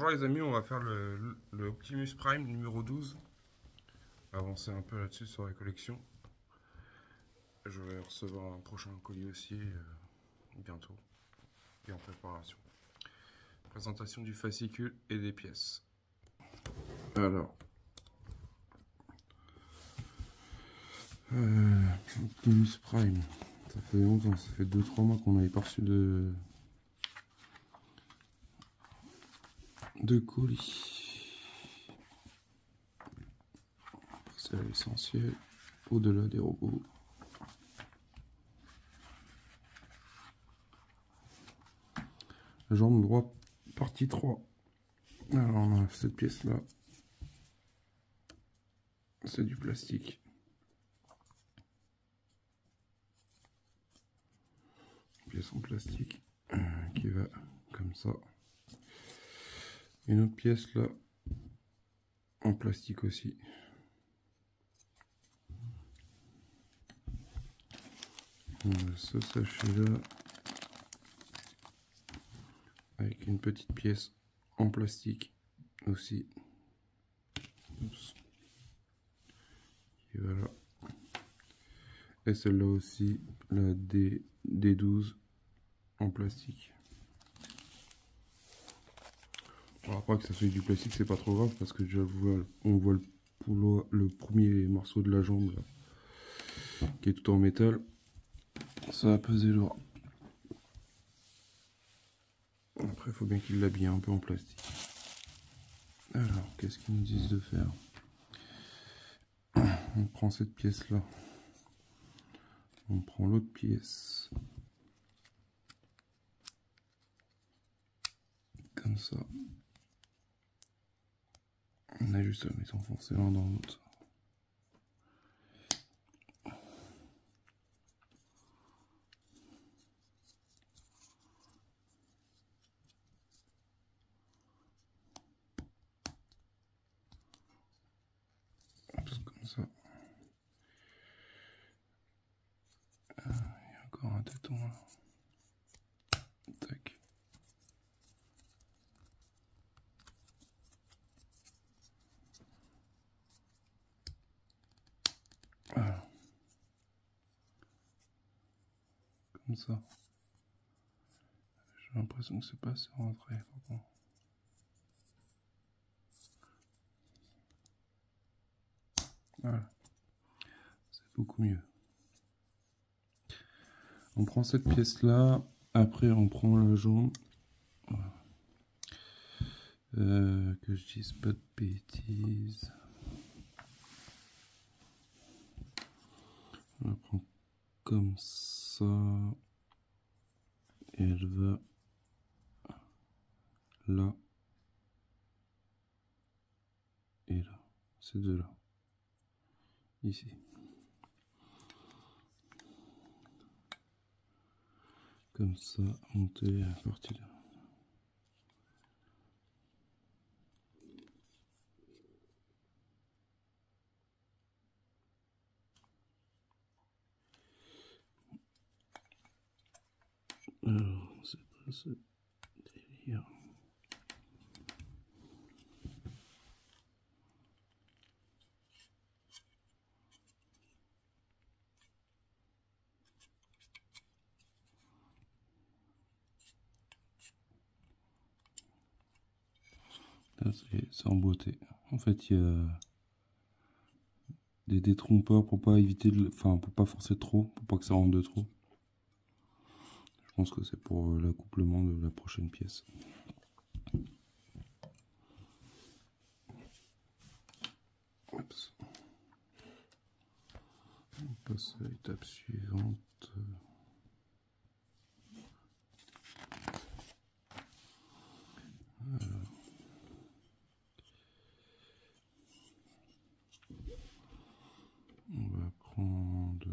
Bonjour les amis, on va faire le Optimus Prime numéro 12. Avancer un peu là-dessus sur la collection. Je vais recevoir un prochain colis aussi bientôt. Et en préparation. Présentation du fascicule et des pièces. Alors. Optimus Prime. Ça fait longtemps, ça fait 2-3 mois qu'on n'avait pas reçu de colis. C'est l'essentiel. Au-delà des robots. La jambe droite, partie 3. Alors on a cette pièce là. C'est du plastique. Pièce en plastique qui va comme ça. Une autre pièce là en plastique aussi. Ce sachet là avec une petite pièce en plastique aussi. Oups. Et voilà. Et celle-là aussi, la D12 en plastique. Alors après que ça soit du plastique, c'est pas trop grave parce que déjà on voit le premier morceau de la jambe là, qui est tout en métal. Ça va peser lourd. Après, il faut bien qu'il l'habille un peu en plastique. Alors, qu'est-ce qu'ils nous disent de faire? On prend cette pièce là. On prend l'autre pièce. Comme ça. On a juste à les enfoncer l'un dans l'autre. Comme ça. Il y a encore un téton là. Tac. Voilà. Comme ça. J'ai l'impression que c'est pas assez rentré. Voilà. C'est beaucoup mieux. On prend cette pièce là. Après on prend la jambe. Voilà. Que je dise pas de bêtises. On la prend comme ça. Et elle va là. Et là. Ces deux là. Ici. Comme ça, monter à la partie là. Alors, c'est pas ce délire. Là, c'est emboîté. En fait, il y a des détrompeurs pour pas éviter pour pas forcer trop, pour pas que ça rentre de trop. Je pense que c'est pour l'accouplement de la prochaine pièce. Oups. On passe à l'étape suivante. Alors. On va prendre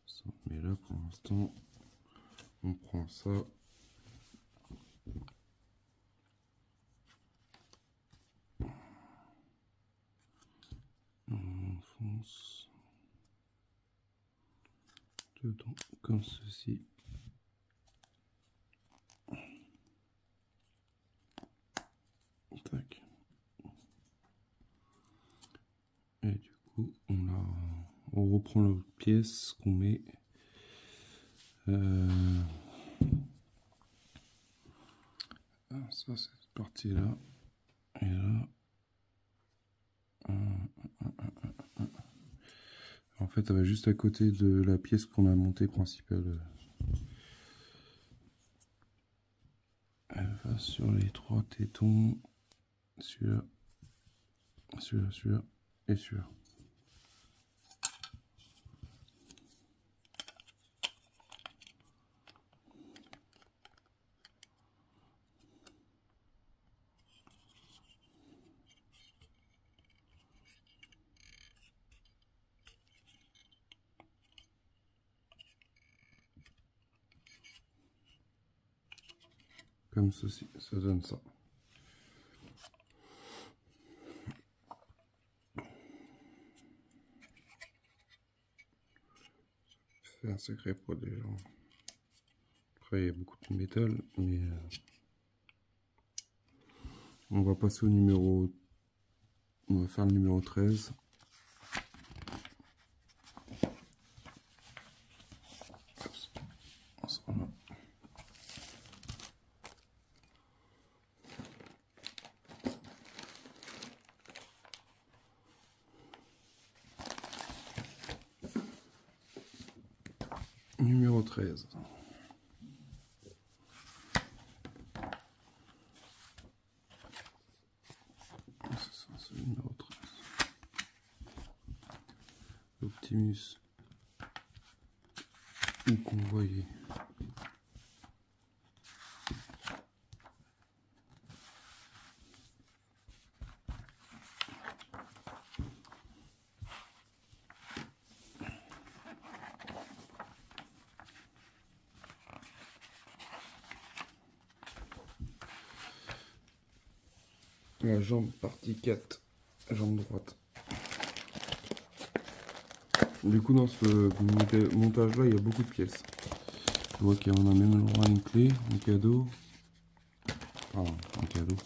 ça, mais là pour l'instant on prend ça. On enfonce dedans comme ceci. reprend l'autre pièce qu'on met. Ça, cette partie là et là. En fait, elle va juste à côté de la pièce qu'on a montée principale. Elle va sur les 3 tétons, celui-là, celui-là, celui-là et celui-là. Comme ceci, ça donne ça. C'est un sacré pot déjà. Après, il y a beaucoup de métal, mais on va passer au numéro. On va faire le numéro 13. Numéro 13. C'est le numéro 13. Optimus ou convoyé. La jambe partie 4, jambe droite. Du coup, dans ce montage là, il y a beaucoup de pièces. Je vois qu'il y en a même le droit à une clé, un cadeau. Pardon, un cadeau.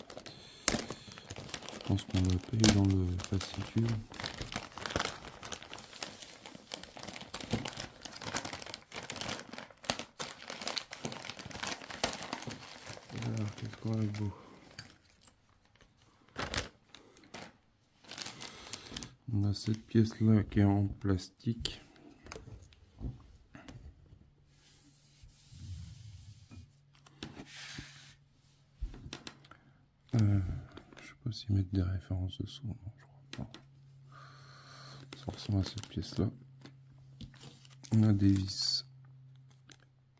Je pense qu'on l'a payé dans le fascicule. Alors, qu'est-ce qu'on a de beau? On a cette pièce là qui est en plastique. Je sais pas s'ils mettent des références dessous. Non, je crois pas. Ça ressemble à cette pièce là. On a des vis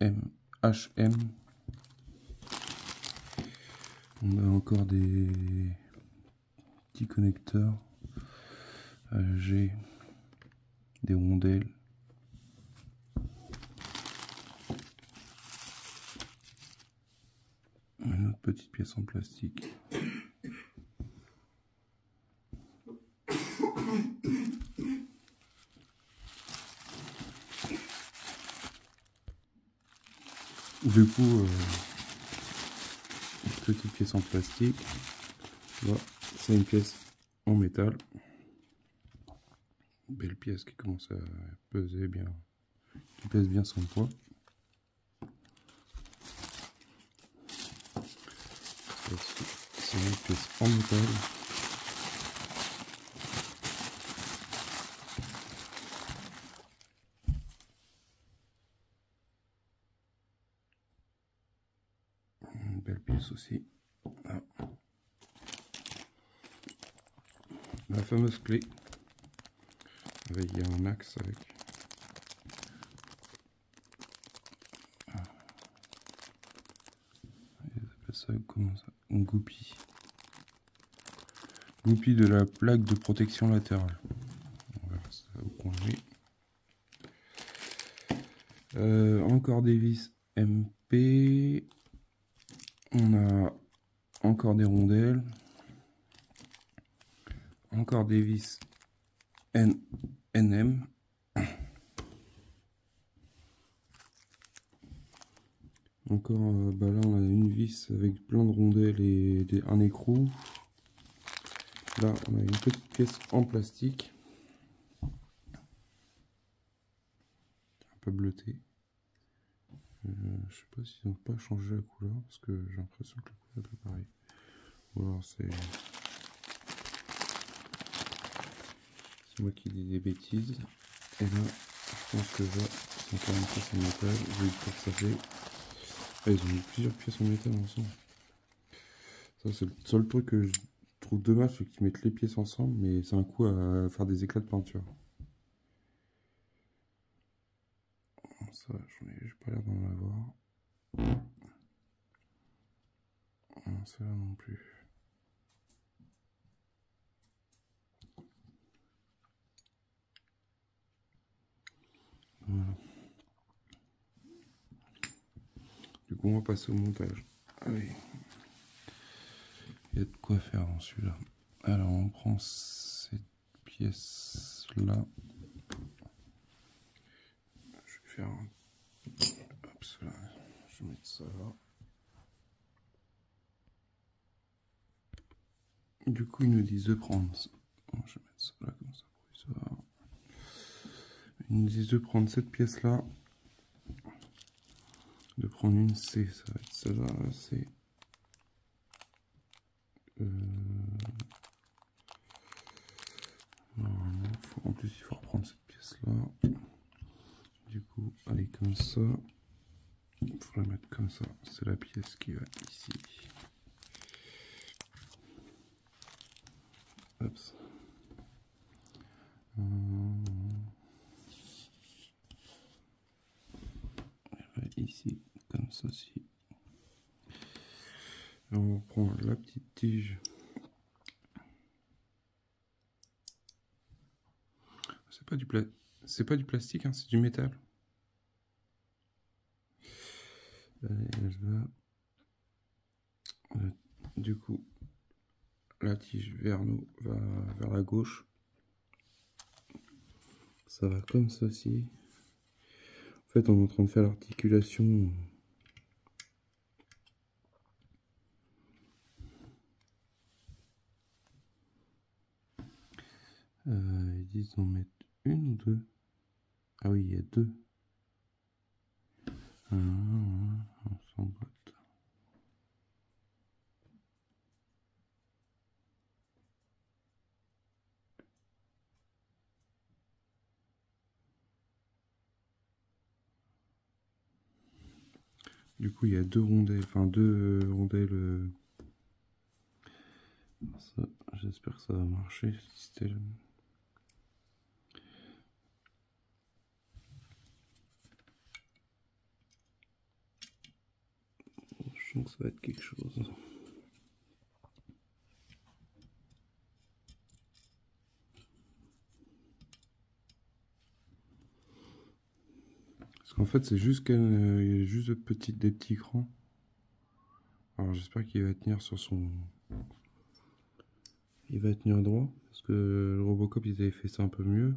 HM. On a encore des petits connecteurs. G, des rondelles. Une autre petite pièce en plastique. Du coup, petite pièce en plastique. Là, c'est une pièce en métal. Belle pièce qui commence à peser bien, qui pèse bien son poids. C'est une pièce en métal. Une belle pièce aussi. Ah. La fameuse clé. Il y a un axe avec. Ils appellent ça comment ça? Une goupille. Goupille de la plaque de protection latérale. On va voir ça au conduit. Encore des vis MP. On a encore des rondelles. Encore des vis NM. Encore, là on a une vis avec plein de rondelles et un écrou. Là on a une petite pièce en plastique. pas bleuté. Je sais pas s'ils n'ont pas changé la couleur parce que j'ai l'impression que la couleur est pas pareille. Ou alors c'est moi qui dis des bêtises. Et là, je pense que là, c'est encore une pièce en métal. Vu que ça fait. Ah, ils ont mis plusieurs pièces en métal ensemble. Ça, c'est le seul truc que je trouve dommage, c'est qu'ils mettent les pièces ensemble, mais c'est un coup à faire des éclats de peinture. Ça, j'ai pas l'air d'en avoir. Non, ça là non plus. Voilà. Du coup, on va passer au montage. Allez. Il y a de quoi faire dans celui-là. Alors, on prend cette pièce-là. Je vais faire un... Hop, cela. Je vais mettre ça là. Du coup, ils nous disent de prendre ça. Bon, je vais mettre ça là comme ça provisoire. Ils nous disent de prendre cette pièce-là. De prendre une C, ça va être celle-là, la C. Normalement, en plus, il faut reprendre cette pièce-là. Du coup, allez comme ça. Il faut la mettre comme ça. C'est la pièce qui va ici. Hop. Elle va ici, comme ceci. Et on prend la petite tige. C'est pas du plastique, hein, c'est du métal. Elle va... Du coup, la tige vers nous va vers la gauche. Ça va comme ceci. En fait, on est en train de faire l'articulation. Ils disent d'en mettre une ou deux. Ah oui, il y a deux. On s'emboîte. Du coup, il y a deux rondelles, enfin deux rondelles. J'espère que ça va marcher. Système. Je sens que ça va être quelque chose. Parce qu'en fait, c'est juste qu'il y a juste des petits crans. Alors j'espère qu'il va tenir sur son... Il va tenir droit. Parce que le Robocop, ils avaient fait ça un peu mieux.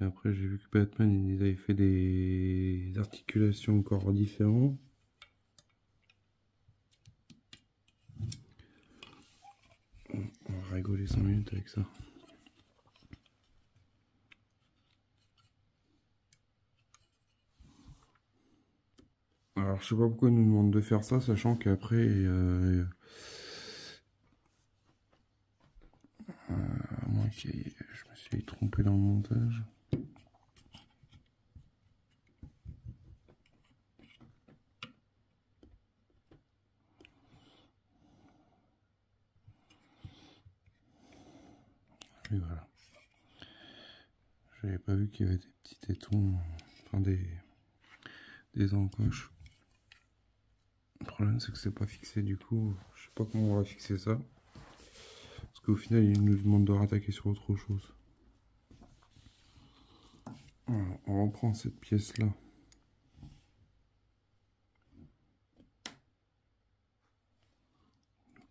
Et après, j'ai vu que Batman, ils avaient fait des articulations encore différentes. On va rigoler 5 minutes avec ça. Alors je sais pas pourquoi ils nous demandent de faire ça, sachant qu'après... à moins que je me suis trompé dans le montage. Et voilà. J'avais pas vu qu'il y avait des petits tétons, enfin des encoches. Le problème c'est que c'est pas fixé, du coup je sais pas comment on va fixer ça. Parce qu'au final il nous demande de rattaquer sur autre chose. Alors, on reprend cette pièce là.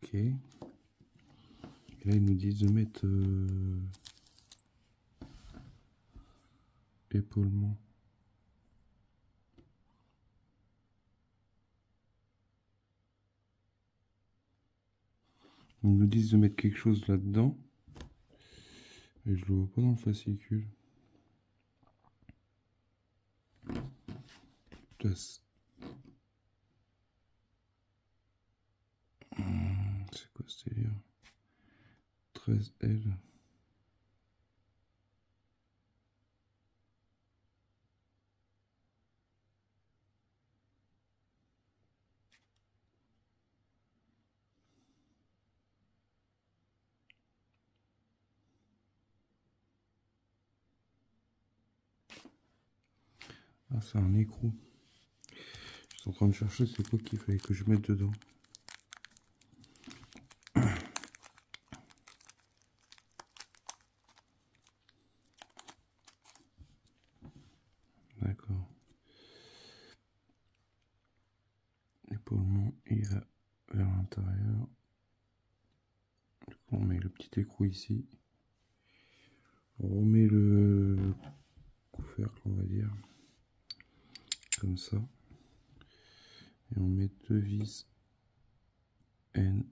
Ok. Et là ils nous disent de mettre épaulement. Ils nous disent de mettre quelque chose là-dedans. Et je le vois pas dans le fascicule. place. C'est quoi ce délire? 13L. Ah, c'est un écrou. Je suis en train de chercher c'est quoi qu'il fallait que je mette dedans. D'accord. L'épaulement, il va vers l'intérieur. Du coup, on met le petit écrou ici. On remet le couvercle, on va dire. Comme ça. Et on met deux vis NM.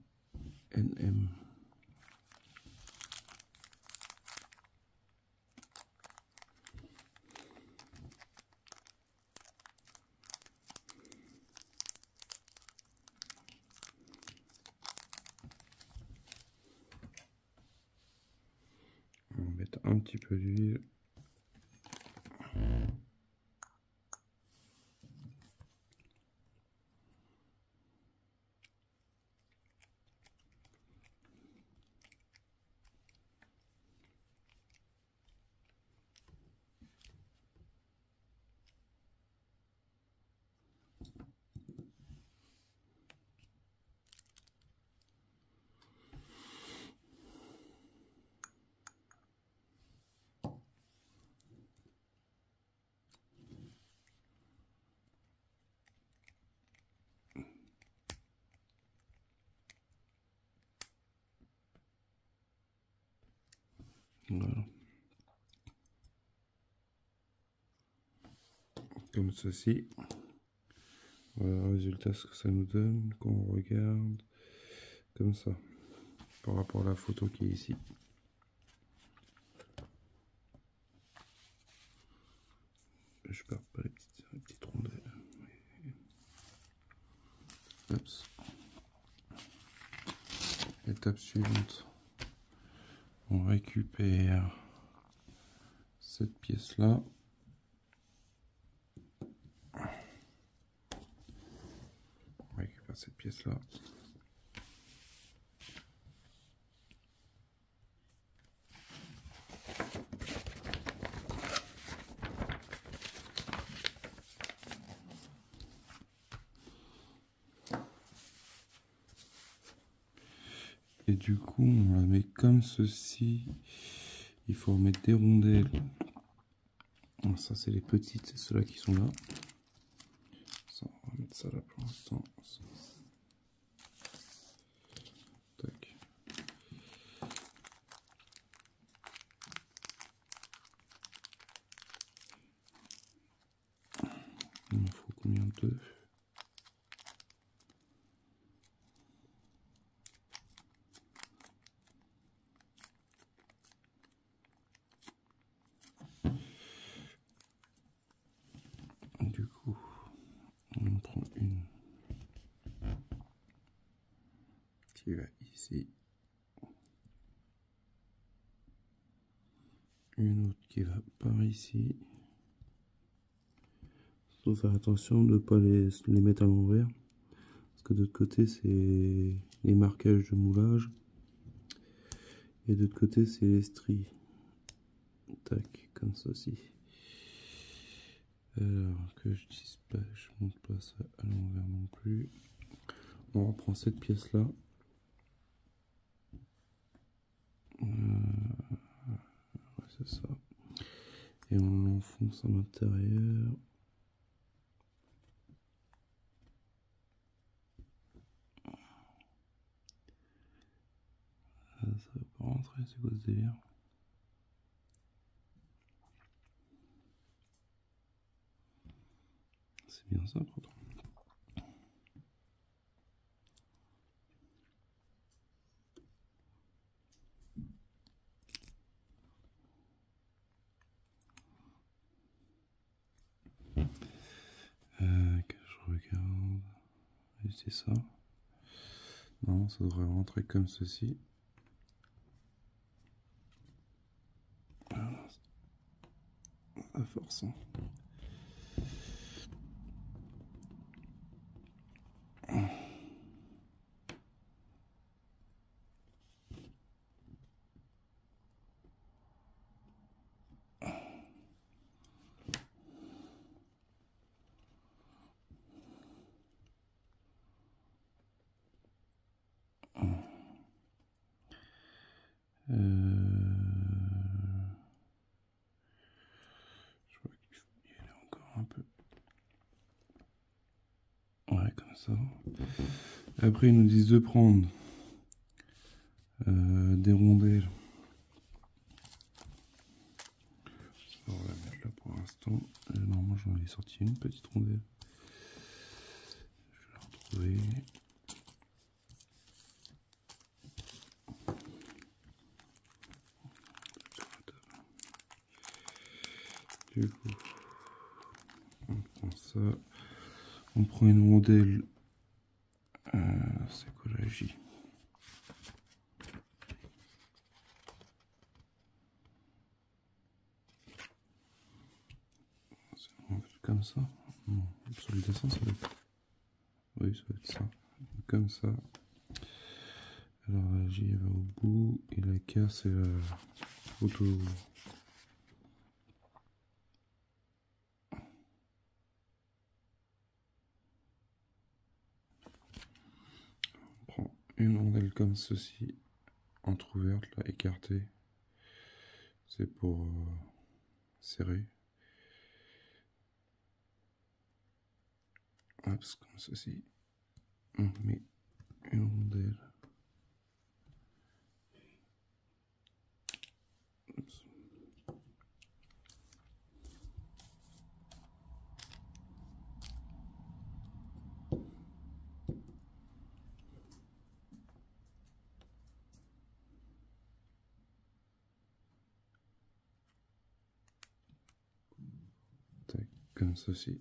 On va mettre un petit peu d'huile. Voilà. Comme ceci. Voilà le résultat, ce que ça nous donne quand on regarde comme ça, par rapport à la photo qui est ici. Je perds pas les petites rondelles. Oups. Étape suivante. On récupère cette pièce-là. On récupère cette pièce-là. Et du coup, on la met comme ceci. Il faut remettre des rondelles. Alors ça, c'est les petites, c'est ceux-là qui sont là. Ça, on va mettre ça là pour l'instant. Tac. Il me faut combien d'œufs? Du coup, on prend une qui va ici, une autre qui va par ici. Il faut faire attention de ne pas les mettre à l'envers, parce que de l'autre côté c'est les marquages de moulage et de l'autre côté c'est les stries. Tac, comme ceci. Alors que je dise pas, je monte pas ça à l'envers non plus. On reprend cette pièce là. Ouais, c'est ça. Et on l'enfonce à l'intérieur. Ça va pas rentrer, c'est quoi ce délire? C'est bien ça pourtant. c'est ça. Non, ça devrait rentrer comme ceci. À force. Je vois qu'il faut y aller encore un peu. Ouais, comme ça. Après, ils nous disent de prendre des rondelles. Ça, on va la mettre là pour l'instant. Normalement, j'en ai sorti une petite rondelle. Je vais la retrouver. Du coup, on prend ça. On prend une rondelle. C'est quoi la J? Comme ça. Non, sur le dessin, ça va être. Oui, ça va être ça. Comme ça. Alors la J elle va au bout et la K c'est la photo. On prend une rondelle comme ceci, entrouverte, là, écartée. C'est pour serrer. Hop, comme ceci. On met une rondelle. Oups. Tac, comme ceci.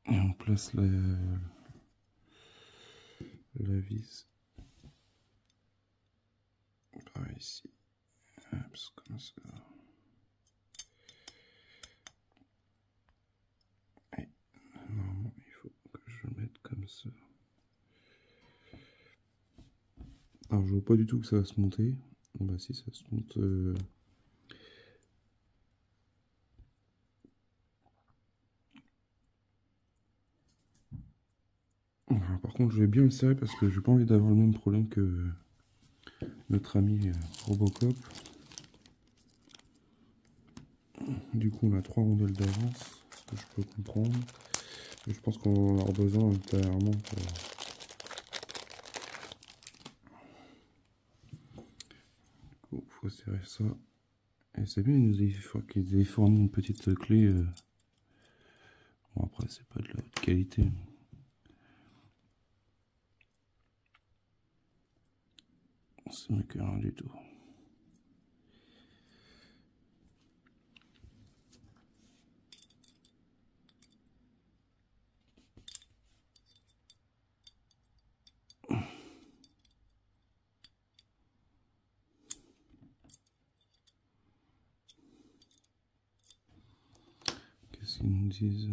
Et on place la vis par ici. Hop, comme ça. Et normalement, il faut que je le mette comme ça. Alors, je vois pas du tout que ça va se monter. Bah si, ça se monte. Alors, par contre, je vais bien le serrer parce que j'ai pas envie d'avoir le même problème que notre ami Robocop. Du coup, on a 3 rondelles d'avance, ce que je peux comprendre. Mais je pense qu'on en aura besoin ultérieurement pour. Du coup, faut serrer ça. Et c'est bien, qu'ils aient fourni une petite clé. Bon, après, c'est pas de la haute qualité. C'est mieux que rien du tout. Qu'est-ce qu'ils nous disent?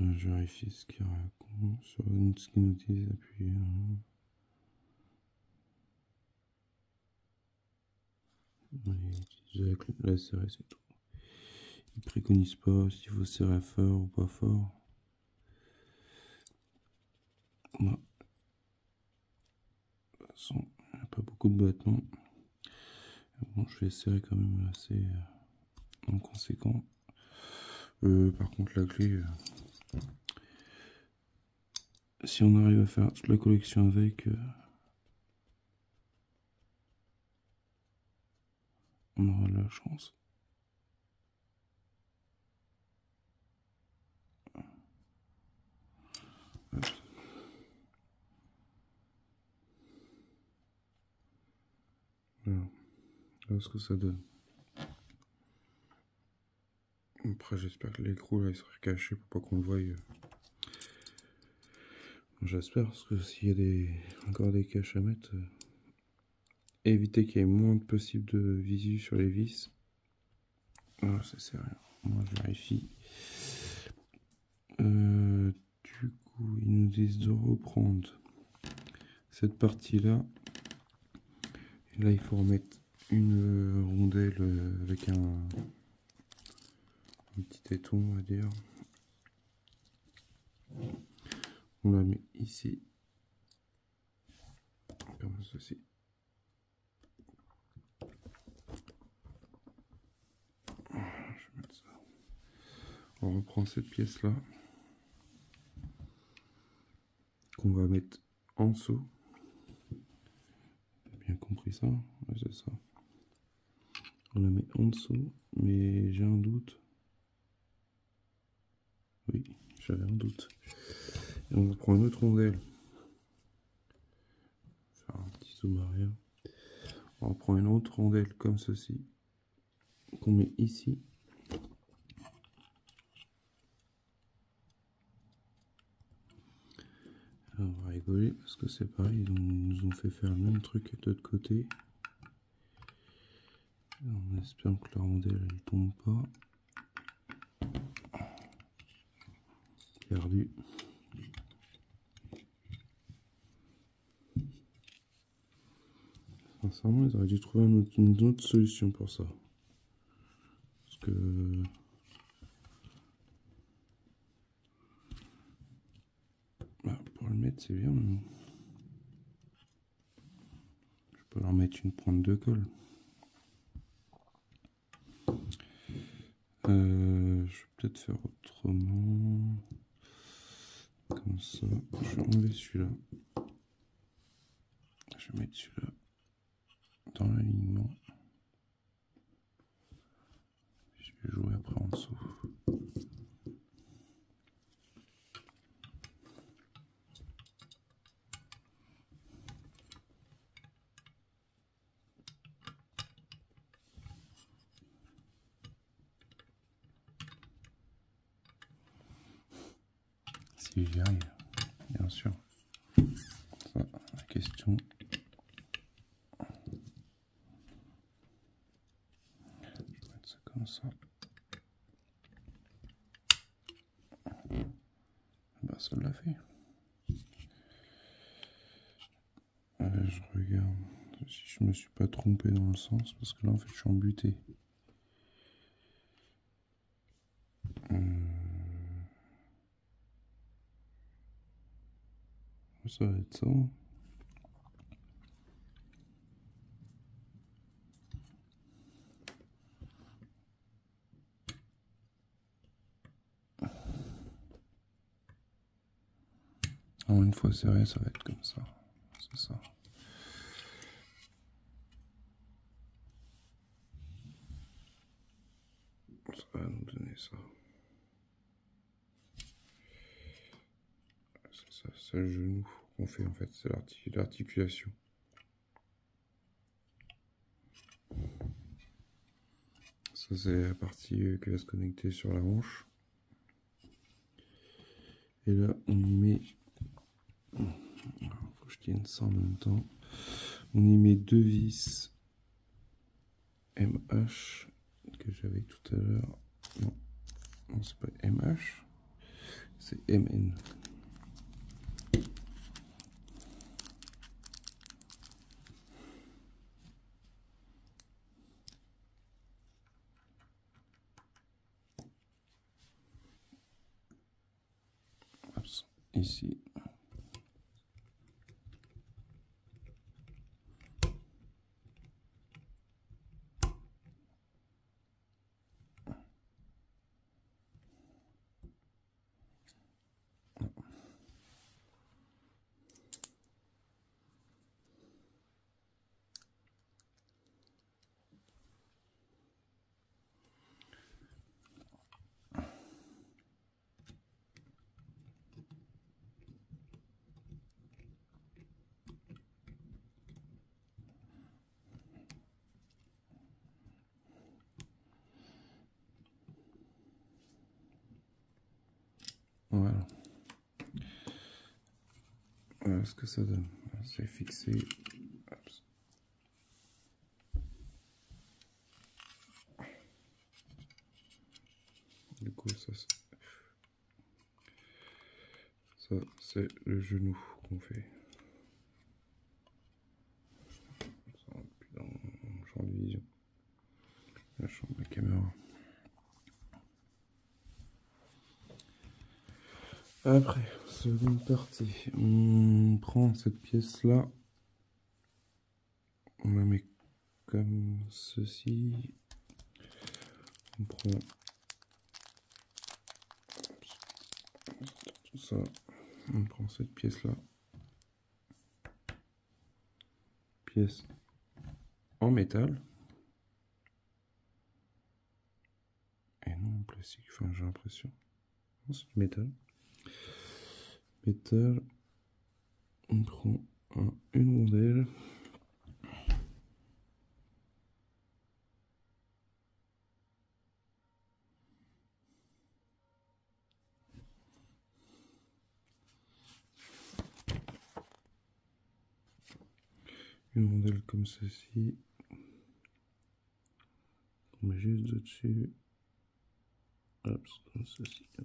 Je vérifie ce qu'ils racontent sur ce qu'ils nous disent, appuyez. Utiliser la serrer, c'est tout. Ils préconisent pas s'il faut serrer fort ou pas fort. Non. De toute façon, il n'y a pas beaucoup de battements. Bon, je vais serrer quand même assez en conséquent. Par contre, la clé, si on arrive à faire toute la collection avec, on aura de la chance. Voilà. Voilà ce que ça donne. Après, j'espère que l'écrou là il serait caché pour pas qu'on le voie. J'espère, parce que s'il y a encore des caches à mettre, éviter qu'il y ait moins de possible de visu sur les vis. Voilà, ça sert à rien. Moi, je vérifie. Du coup, ils nous disent de reprendre cette partie-là. Et là, il faut remettre une rondelle avec un petit éton, on va dire. On la met ici, comme ceci. Je vais mettre ça. On reprend cette pièce-là, qu'on va mettre en dessous. Bien compris ça? Ouais, c'est ça. On la met en dessous, mais j'ai un doute. Oui, j'avais un doute. Et on va prendre une autre rondelle. Faire un petit zoom arrière. On va prendre une autre rondelle comme ceci, qu'on met ici. Alors, on va rigoler parce que c'est pareil, ils nous ont fait faire le même truc de l'autre côté. En espérant que la rondelle elle tombe pas. Perdu. Sincèrement, ils auraient dû trouver une autre solution pour ça. Parce que... Bah, pour le mettre, c'est bien. Mais... je peux leur mettre une pointe de colle. Je vais peut-être faire autrement. Comme ça. Je vais enlever celui-là. Je vais mettre celui-là dans l'alignement. Je vais jouer après en dessous. Si j'y arrive, bien sûr. Ça, la question. Je vais mettre ça comme ça. Bah, ça l'a fait. Je regarde si je me suis pas trompé dans le sens, parce que là en fait je suis embuté. Ça va être ça. Alors, une fois serré, ça va être comme ça. C'est ça. Ça va nous donner ça. C'est ça, c'est le genou qu'on fait en fait, c'est l'articulation. Ça c'est la partie qui va se connecter sur la hanche. Et là on y met... Alors, faut que je tienne ça en même temps. On y met deux vis MH que j'avais tout à l'heure. Non, non c'est pas MH, c'est MN. ici. Voilà. Voilà ce que ça donne. C'est fixé. Hop. Du coup, ça c'est le genou qu'on fait. Ça rentre plus dans mon champ de vision. Le champ de la caméra. Après, seconde partie, on prend cette pièce-là, on la met comme ceci, on prend tout ça, on prend cette pièce-là, pièce en métal, et non en plastique, enfin j'ai l'impression, c'est du métal. Métal, on prend une rondelle, comme ceci, on met juste dessus, hop, comme ceci, ça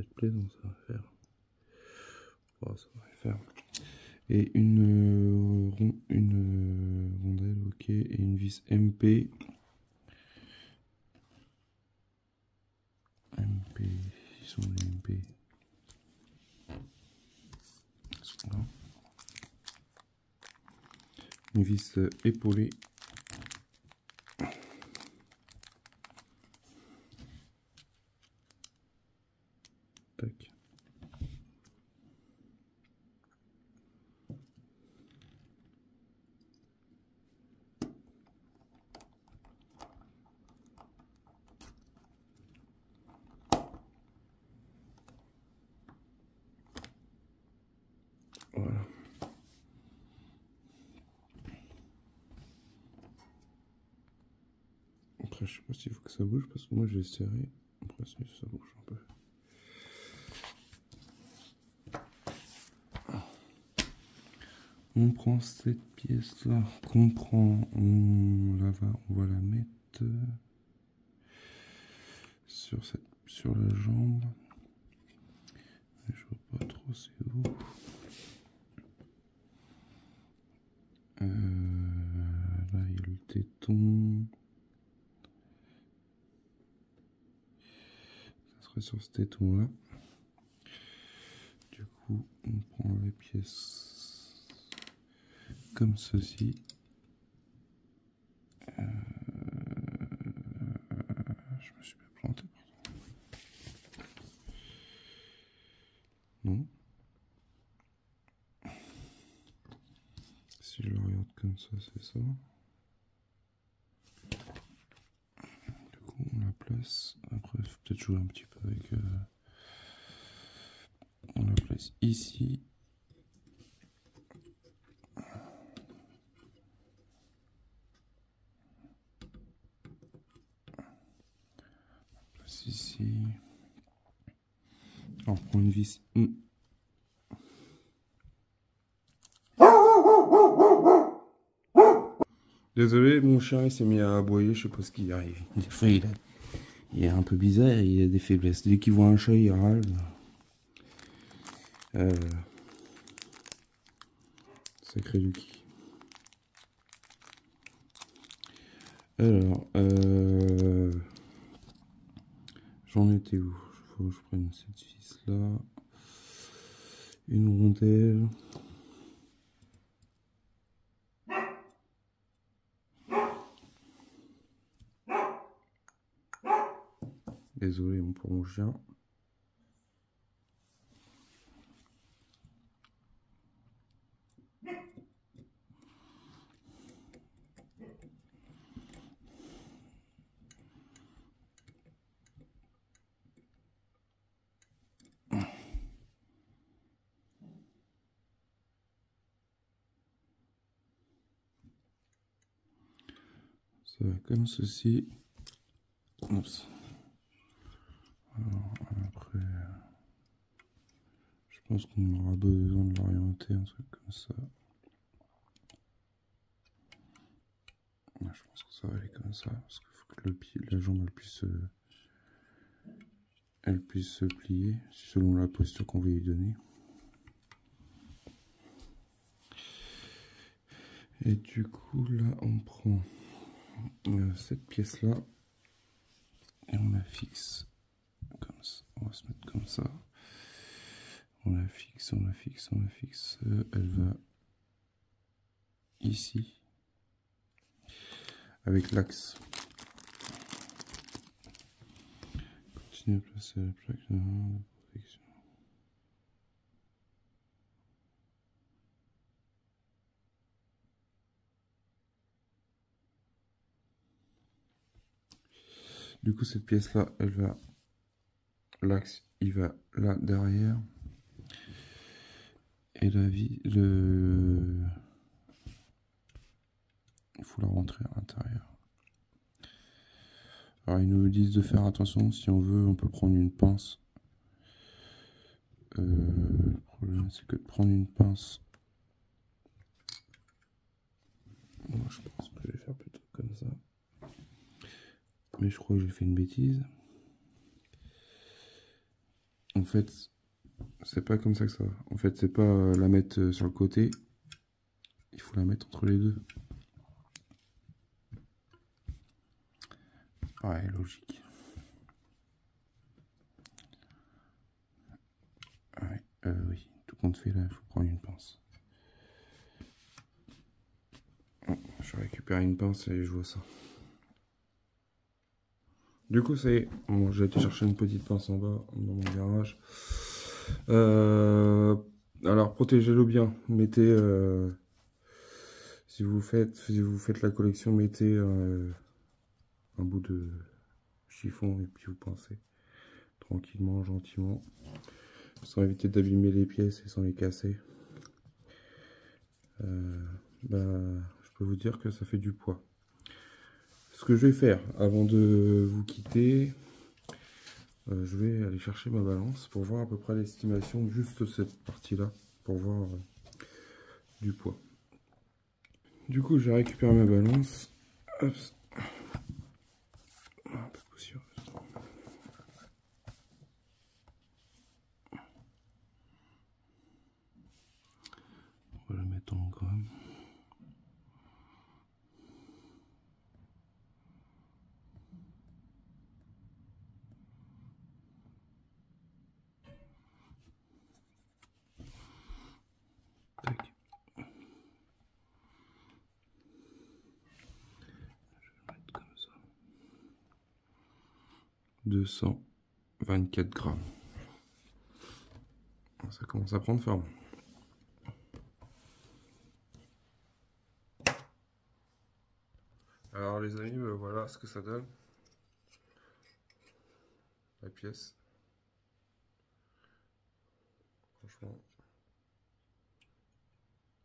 va être plaisant, ça va faire. Oh, ça va faire. Et une rondelle, ok, et une vis MP. MP, ils sont les MP. Ils sont là. Une vis épaulée. Tac. Voilà. Après, je sais pas s'il faut que ça bouge parce que moi j'ai serré. Après, si ça bouge un peu. On prend cette pièce là qu'on prend, on va la mettre sur la jambe. Je vois pas trop c'est où. Là il y a le téton. Ça serait sur ce téton là. Du coup on prend les pièces comme ceci. Je me suis pas planté. Non. Si je le regarde comme ça, c'est ça. Du coup, on la place. Après, il faut peut-être jouer un petit peu avec... on la place ici. On place ici. On prend une vis. Désolé, mon chien il s'est mis à aboyer, je sais pas ce qu'il arrive. Des fois, il est un peu bizarre, il a des faiblesses. Dès qu'il voit un chat, il râle. Sacré Lucky. Alors, je J'en étais où? Il faut que je prenne cette vis là. Une rondelle. Désolé pour mon chien. Ça va comme ceci. Oups. Alors, après, je pense qu'on aura besoin de l'orienter, un truc comme ça. Je pense que ça va aller comme ça, parce qu'il faut que le pied, la jambe elle puisse se plier selon la posture qu'on veut lui donner. Et du coup là on prend cette pièce là et on la fixe comme ça. On va se mettre comme ça. On la fixe, on la fixe, on la fixe. Elle va ici avec l'axe. Continue à placer la plaque de protection. Du coup cette pièce là, elle va, l'axe il va là derrière. Et la vie, il faut la rentrer à l'intérieur. Alors ils nous disent de faire attention, si on veut on peut prendre une pince. Le problème c'est que de prendre une pince, moi je pense que je vais faire plutôt comme ça. Mais je crois que j'ai fait une bêtise. En fait, c'est pas comme ça que ça va. En fait, c'est pas la mettre sur le côté. Il faut la mettre entre les deux. Ouais, logique. Ouais, oui, tout compte fait là, il faut prendre une pince. Oh, je récupère une pince et je vois ça. Du coup, c'est bon, j'ai été chercher une petite pince en bas dans mon garage. Alors, protégez-le bien. Mettez, si vous faites la collection, mettez un bout de chiffon et puis vous pincez tranquillement, gentiment, sans éviter d'abîmer les pièces et sans les casser. Je peux vous dire que ça fait du poids. Ce que je vais faire avant de vous quitter, je vais aller chercher ma balance pour voir à peu près l'estimation de juste cette partie là, pour voir du poids. Du coup, j'ai récupéré ma balance. Hop. Un peu de poussière. On va la mettre en grammes. Tac. 224 grammes. Ça commence à prendre forme. Alors les amis, voilà ce que ça donne. La pièce. Franchement,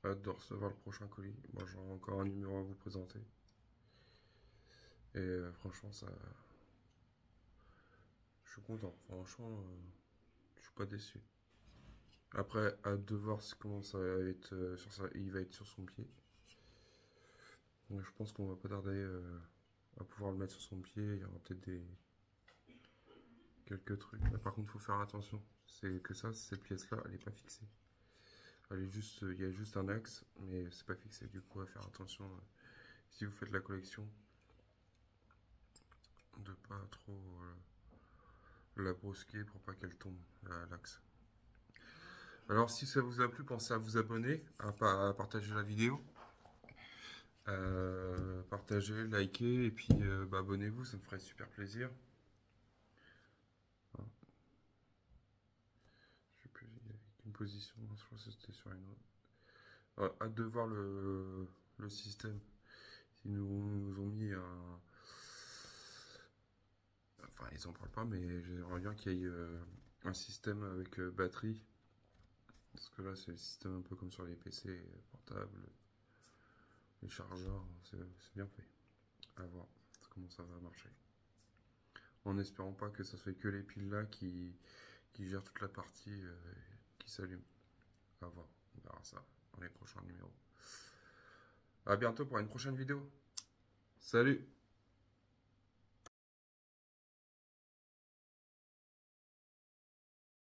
hâte de recevoir le prochain colis. Moi j'aurai encore un numéro à vous présenter. Et franchement, ça... Je suis content. Franchement, je suis pas déçu. Après, hâte de voir comment ça va être sur ça. Il va être sur son pied. Donc, je pense qu'on va pas tarder à pouvoir le mettre sur son pied. Il y aura peut-être quelques trucs. Là, par contre, il faut faire attention. C'est que ça, cette pièce-là, elle n'est pas fixée. Elle est juste, il y a juste un axe, mais c'est pas fixé. Du coup, à faire attention si vous faites la collection, de pas trop la brusquer pour pas qu'elle tombe à l'axe. Alors si ça vous a plu, pensez à vous abonner, à partager la vidéo, partager, liker et puis bah, abonnez-vous, ça me ferait super plaisir. Ah, je sais plus, il y avait une position, je crois que c'était sur une autre. Hâte de voir le système. Ils nous ont mis un... Enfin, ils en parlent pas, mais j'aimerais bien qu'il y ait un système avec batterie. Parce que là, c'est le système un peu comme sur les PC portables, les chargeurs, c'est bien fait. À voir comment ça va marcher. En espérant pas que ça soit que les piles là qui gèrent toute la partie qui s'allume. À voir, on verra ça dans les prochains numéros. À bientôt pour une prochaine vidéo. Salut!